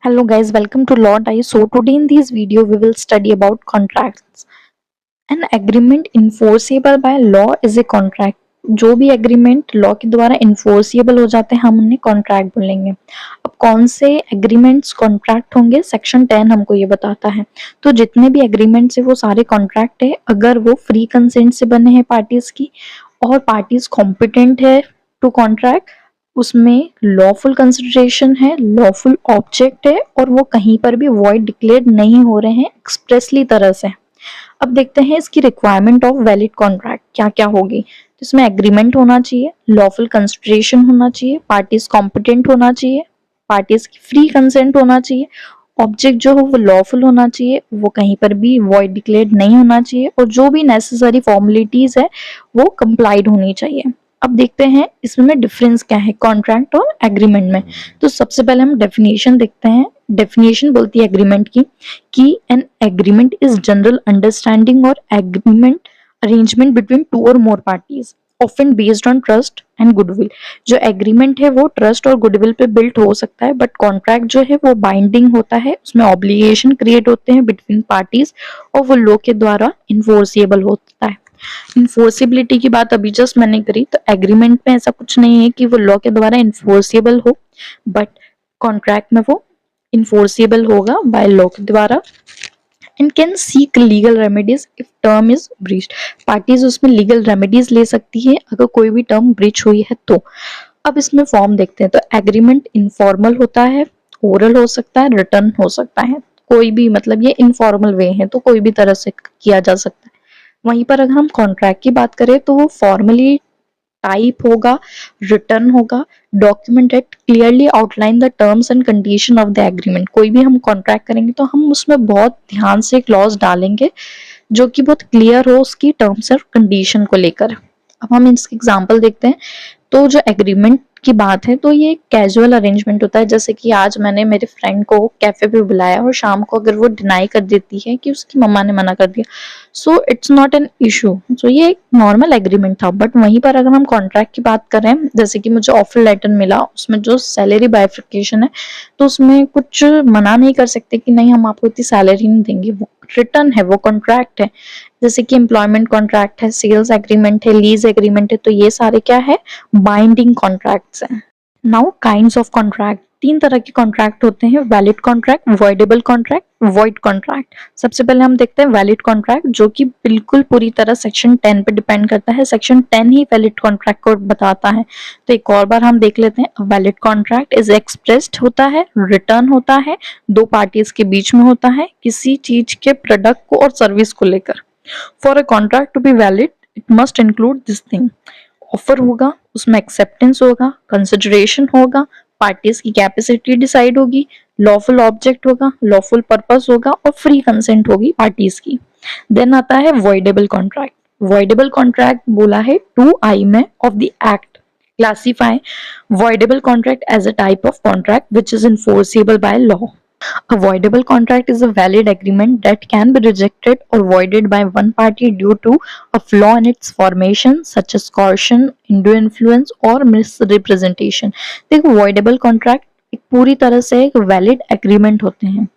Hello guys, welcome to Law Dice. So today in this video we will study about contracts. An agreement enforceable by law is a contract. जो भी agreement law के द्वारा enforceable हो जाते हैं हम उन्हें कॉन्ट्रैक्ट बोलेंगे। अब कौन से एग्रीमेंट्स कॉन्ट्रैक्ट होंगे, सेक्शन 10 हमको ये बताता है। तो जितने भी एग्रीमेंट्स है वो सारे कॉन्ट्रैक्ट है अगर वो फ्री कंसेंट से बने हैं पार्टीज की और पार्टीज कॉम्पिटेंट है टू कॉन्ट्रैक्ट, उसमें लॉफुल कंसिडरेशन है, लॉफुल ऑब्जेक्ट है और वो कहीं पर भी वॉइड डिक्लेयर नहीं हो रहे हैं एक्सप्रेसली तरह से। अब देखते हैं इसकी रिक्वायरमेंट ऑफ वैलिड कॉन्ट्रैक्ट क्या क्या होगी। तो इसमें एग्रीमेंट होना चाहिए, लॉफुल कंसिडरेशन होना चाहिए, पार्टीज कॉम्पिटेंट होना चाहिए, पार्टीज की फ्री कंसेंट होना चाहिए, ऑब्जेक्ट जो हो वो लॉफुल होना चाहिए, वो कहीं पर भी वॉइड डिक्लेयर नहीं होना चाहिए और जो भी नेसेसरी फॉर्मेलिटीज है वो कंप्लाइड होनी चाहिए। अब देखते हैं इसमें डिफरेंस क्या है कॉन्ट्रैक्ट और एग्रीमेंट में। तो सबसे पहले हम डेफिनेशन देखते हैं। डेफिनेशन बोलती है एग्रीमेंट की कि an agreement is general understanding or agreement arrangement between two or more parties often based on trust and goodwill. जो एग्रीमेंट है वो ट्रस्ट और गुडविल पे बिल्ट हो सकता है, बट कॉन्ट्रैक्ट जो है वो बाइंडिंग होता है, उसमें ऑब्लिगेशन क्रिएट होते हैं बिटवीन पार्टीज और वो लॉ के द्वारा इन्फोर्सिबल होता है। इन्फोर्सिबिलिटी की बात अभी जस्ट मैंने करी, तो एग्रीमेंट में ऐसा कुछ नहीं है कि वो लॉ के द्वारा इन्फोर्सिबल हो, बट कॉन्ट्रैक्ट में वो इन्फोर्सिबल होगा बाय लॉ के द्वारा and can seek legal remedies if term is breached. Parties उसमें लीगल रेमेडीज ले सकती है अगर कोई भी टर्म ब्रीच हुई है तो। अब इसमें फॉर्म देखते हैं। तो एग्रीमेंट इनफॉर्मल होता है, ओरल हो सकता है, रिटर्न हो सकता है, कोई भी, मतलब ये इनफॉर्मल वे है तो कोई भी तरह से किया जा सकता है। वहीं पर अगर हम कॉन्ट्रैक्ट की बात करें तो वो फॉर्मली टाइप होगा, रिटर्न होगा, document that clearly outline the terms and condition of the agreement. कोई भी हम कॉन्ट्रैक्ट करेंगे तो हम उसमें बहुत ध्यान से क्लॉज डालेंगे जो कि बहुत क्लियर हो उसकी टर्म्स और कंडीशन को लेकर। अब हम इसके एग्जांपल देखते हैं। तो जो एग्रीमेंट की बात है तो ये कैजुअल अरेंजमेंट होता है, जैसे कि आज मैंने मेरे फ्रेंड को कैफे पे बुलाया और शाम को अगर वो डिनाई कर देती है कि उसकी मम्मा ने मना कर दिया, so it's not an issue. So ये एक नॉर्मल एग्रीमेंट था। बट वहीं पर अगर हम कॉन्ट्रैक्ट की बात करें, जैसे कि मुझे ऑफर लेटर मिला, उसमें जो सैलरी बाइफिकेशन है तो उसमें कुछ मना नहीं कर सकते कि नहीं हम आपको इतनी सैलरी नहीं देंगे। वो रिटर्न है, वो कॉन्ट्रैक्ट है। जैसे कि एम्प्लॉयमेंट कॉन्ट्रैक्ट है, सेल्स एग्रीमेंट है, लीज एग्रीमेंट है, तो ये सारे क्या है, बाइंडिंग कॉन्ट्रैक्ट्स हैं। नाउ काइंड्स ऑफ कॉन्ट्रैक्ट, तीन तरह के कॉन्ट्रैक्ट होते हैं, valid contract, voidable contract, void contract. सबसे पहले हम देखते हैं वैलिड कॉन्ट्रैक्ट, जो कि बिल्कुल पूरी तरह सेक्शन 10 पे डिपेंड करता है। सेक्शन 10 ही वैलिड कॉन्ट्रैक्ट को बताता है। तो एक और बार हम देख लेते हैं। वैलिड कॉन्ट्रैक्ट इज एक्सप्रेस्ड होता है, रिटर्न होता है, दो पार्टीज के बीच में होता है किसी चीज के प्रोडक्ट को और सर्विस को लेकर। For a contract to be valid it must include this thing. Offer होगा, उसमें एक्सेप्टेंस होगा, कंसिडरेशन होगा, पार्टीज की कैपेसिटी डिसाइड होगी, लॉफुल ऑब्जेक्ट होगा, लॉफुल पर्पस होगा और फ्री कंसेंट होगी पार्टीज की। देन आता है वॉइडेबल कॉन्ट्रैक्ट। वॉइडेबल कॉन्ट्रैक्ट बोला है 2I में of the act classify voidable contract as a type of contract which is enforceable by law. A voidable contract is a valid agreement that can be rejected or voided by one party due to a flaw in its formation such as coercion, undue influence or misrepresentation. देखो voidable contract एक पूरी तरह से एक valid agreement होते हैं,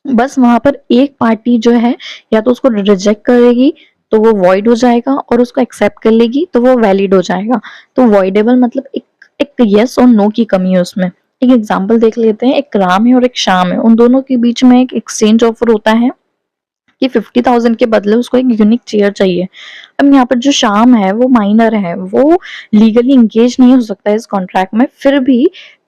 बस वहां पर एक पार्टी जो है या तो उसको रिजेक्ट करेगी तो वो void हो जाएगा और उसको एक्सेप्ट कर लेगी तो वो वैलिड हो जाएगा। तो voidable मतलब एक यस और नो की कमी है उसमें। एक एग्जांपल देख लेते हैं। एक राम है और एक श्याम है, उन दोनों के बीच में एक एक्सचेंज ऑफर होता है कि 50,000 के बदले उसको एक यूनिक चेयर चाहिए। अब यहाँ पर जो श्याम है वो माइनर है, वो लीगली इंगेज नहीं हो सकता इस कॉन्ट्रैक्ट में, फिर भी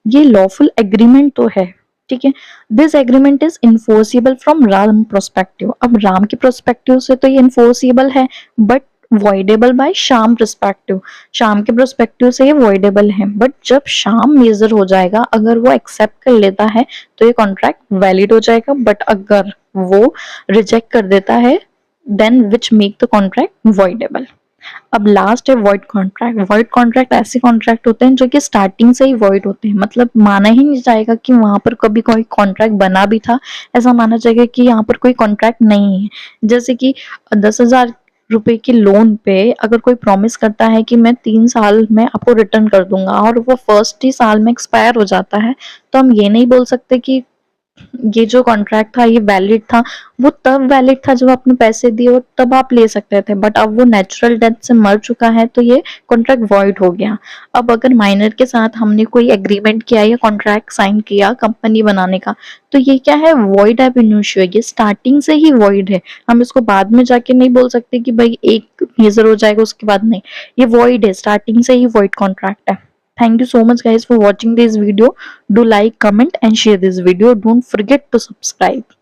ये लॉफुल एग्रीमेंट तो है, ठीक है। This agreement is enforceable from Ram prospective. अब राम के प्रोस्पेक्टिव से तो ये इन्फोर्सिबल है, बट वॉइडेबल बाय शाम प्रोस्पेक्टिव, शाम के प्रोस्पेक्टिव से ये वॉइडेबल है। बट जब शाम मेजर हो जाएगा, अगर वो एक्सेप्ट कर लेता है तो ये कॉन्ट्रैक्ट वैलिड हो जाएगा, बट अगर वो रिजेक्ट कर देता है then which make the contract voidable. अब लास्ट है वॉइड कॉन्ट्रैक्ट। वॉइड कॉन्ट्रैक्ट ऐसे कॉन्ट्रैक्ट होते हैं जो कि स्टार्टिंग से ही वॉइड होते हैं, मतलब माना ही नहीं जाएगा कि वहां पर कभी कोई कॉन्ट्रैक्ट बना भी था, ऐसा माना जाएगा कि यहाँ पर कोई कॉन्ट्रैक्ट नहीं है। जैसे कि 10,000 रुपए के लोन पे अगर कोई प्रॉमिस करता है कि मैं 3 साल में आपको रिटर्न कर दूंगा और वो फर्स्ट ही साल में एक्सपायर हो जाता है, तो हम ये नहीं बोल सकते कि ये जो कॉन्ट्रैक्ट था ये वैलिड था, वो तब वैलिड था जब आपने पैसे दिए और तब आप ले सकते थे, बट अब वो नेचुरल डेथ से मर चुका है तो ये कॉन्ट्रैक्ट वॉइड हो गया। अब अगर माइनर के साथ हमने कोई एग्रीमेंट किया या कॉन्ट्रैक्ट साइन किया कंपनी बनाने का, तो ये क्या है, वॉइड एब इनिशियो, ये स्टार्टिंग से ही वॉइड है। हम इसको बाद में जाके नहीं बोल सकते कि भाई एक मेजर हो जाएगा उसके बाद नहीं, ये वॉइड है, स्टार्टिंग से ही वॉइड कॉन्ट्रैक्ट है। Thank you so much guys for watching this video. Do like, comment and share this video. Don't forget to subscribe.